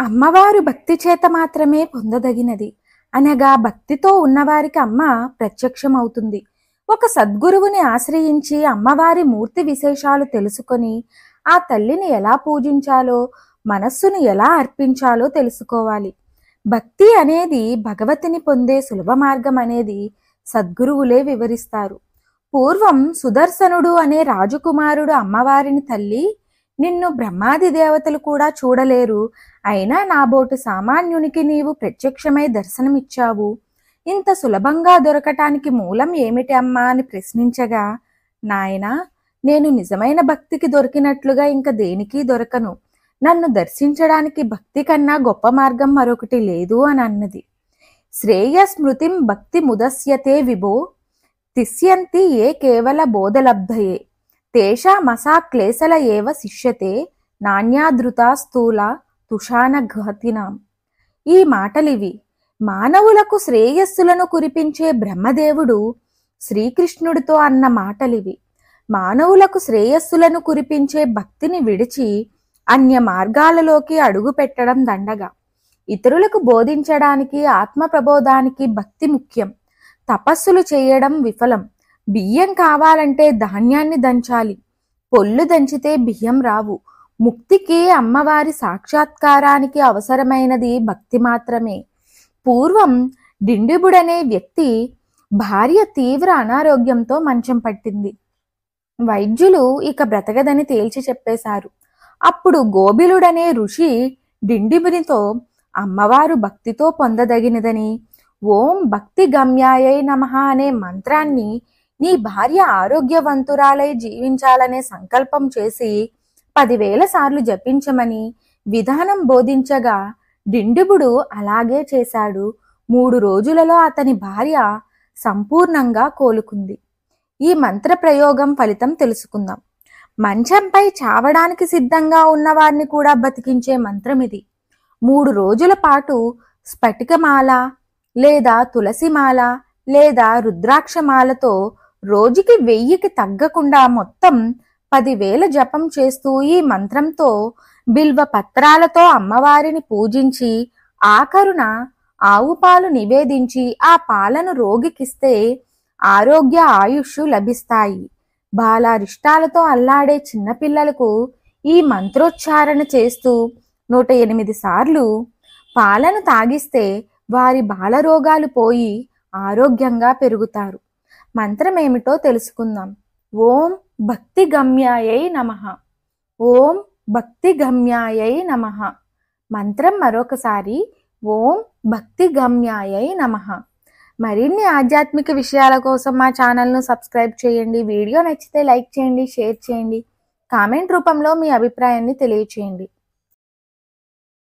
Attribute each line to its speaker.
Speaker 1: అమ్మవారు భక్తి చేత మాత్రమే పొందదగినది అనగా భక్తితో ఉన్నవారికి అమ్మ ప్రత్యక్షమవుతుంది. ఒక సద్గురువుని ఆశ్రయించి అమ్మవారి మూర్తి విశేషాలు తెలుసుకొని ఆ తల్లిని ఎలా పూజించాలో, మనస్సును ఎలా అర్పించాలో తెలుసుకోవాలి. భక్తి అనేది భగవతిని పొందే సులభ మార్గం అనేది సద్గురువులే వివరిస్తారు. పూర్వం సుదర్శనుడు అనే రాజకుమారుడు అమ్మవారిని తల్లి, నిన్ను బ్రహ్మాది దేవతలు కూడా చూడలేరు, అయినా నాబోటు సామాన్యునికి నీవు ప్రత్యక్షమై దర్శనమిచ్చావు, ఇంత సులభంగా దొరకటానికి మూలం ఏమిటి అమ్మా అని ప్రశ్నించగా, నాయనా, నేను నిజమైన భక్తికి దొరికినట్లుగా ఇంక దేనికి దొరకను, నన్ను దర్శించడానికి భక్తి కన్నా గొప్ప మార్గం మరొకటి లేదు అని అన్నది. శ్రేయ స్మృతిం భక్తి ముదస్యతే విభో తిష్యంతి ఏ కేవల బోధలబ్ధయే తేషామసా క్లేశల ఏవ శిష్యతే నాణ్యాదృతా స్థూల తుషానఘతినాం. ఈ మాటలివి. మానవులకు శ్రేయస్సులను కురిపించే బ్రహ్మదేవుడు శ్రీకృష్ణుడితో అన్న మాటలివి. మానవులకు శ్రేయస్సులను కురిపించే భక్తిని విడిచి అన్య మార్గాలలోకి అడుగు పెట్టడం దండగా. ఇతరులకు బోధించడానికి, ఆత్మ ప్రబోధానికి భక్తి ముఖ్యం. తపస్సులు చేయడం విఫలం. బియ్యం కావాలంటే ధాన్యాన్ని దంచాలి, పొల్లు దంచితే బియ్యం రావు. ముక్తికి, అమ్మవారి సాక్షాత్కారానికి అవసరమైనది భక్తి మాత్రమే. పూర్వం డిండిబుడనే వ్యక్తి భార్య తీవ్ర అనారోగ్యంతో మంచం పట్టింది. వైద్యులు ఇక బ్రతకదని తేల్చి చెప్పేశారు. అప్పుడు గోబిలుడనే ఋషి డిండిబునితో అమ్మవారు భక్తితో పొందదగినదని, ఓం భక్తి గమ్యాయై నమః అనే మంత్రాన్ని నీ భార్య ఆరోగ్యవంతురాలై జీవించాలనే సంకల్పం చేసి 10,000 సార్లు జపించమని విధానం బోధించగా డిండిబుడు అలాగే చేశాడు. 3 రోజులలో అతని భార్య సంపూర్ణంగా కోలుకుంది. ఈ మంత్ర ప్రయోగం ఫలితం తెలుసుకుందాం. మంచంపై చావడానికి సిద్ధంగా ఉన్నవారిని కూడా బతికించే మంత్రం ఇది. 3 రోజుల పాటు స్ఫటికమాల లేదా తులసిమాల లేదా రుద్రాక్షమాలతో రోజుకి 1000కి తగ్గకుండా మొత్తం 10,000 జపం చేస్తూ ఈ మంత్రంతో బిల్వ పత్రాలతో అమ్మవారిని పూజించి ఆఖరున ఆవు పాలు నివేదించి ఆ పాలను రోగికిస్తే ఆరోగ్య ఆయుష్ లభిస్తాయి. బాలారిష్టాలతో అల్లాడే చిన్నపిల్లలకు ఈ మంత్రోచ్చారణ చేస్తూ 108 సార్లు పాలను తాగిస్తే వారి బాలరోగాలు పోయి ఆరోగ్యంగా పెరుగుతారు. మంత్రం ఏమిటో తెలుసుకుందాం. ఓం భక్తి గమ్యాయై నమః. ఓం భక్తి గమ్యాయై నమః. మంత్రం మరొకసారి, ఓం భక్తి గమ్యాయై నమః. మరిన్ని ఆధ్యాత్మిక విషయాల కోసం మా ఛానల్ను సబ్స్క్రైబ్ చేయండి. వీడియో నచ్చితే లైక్ చేయండి, షేర్ చేయండి, కామెంట్ రూపంలో మీ అభిప్రాయాన్ని తెలియచేయండి.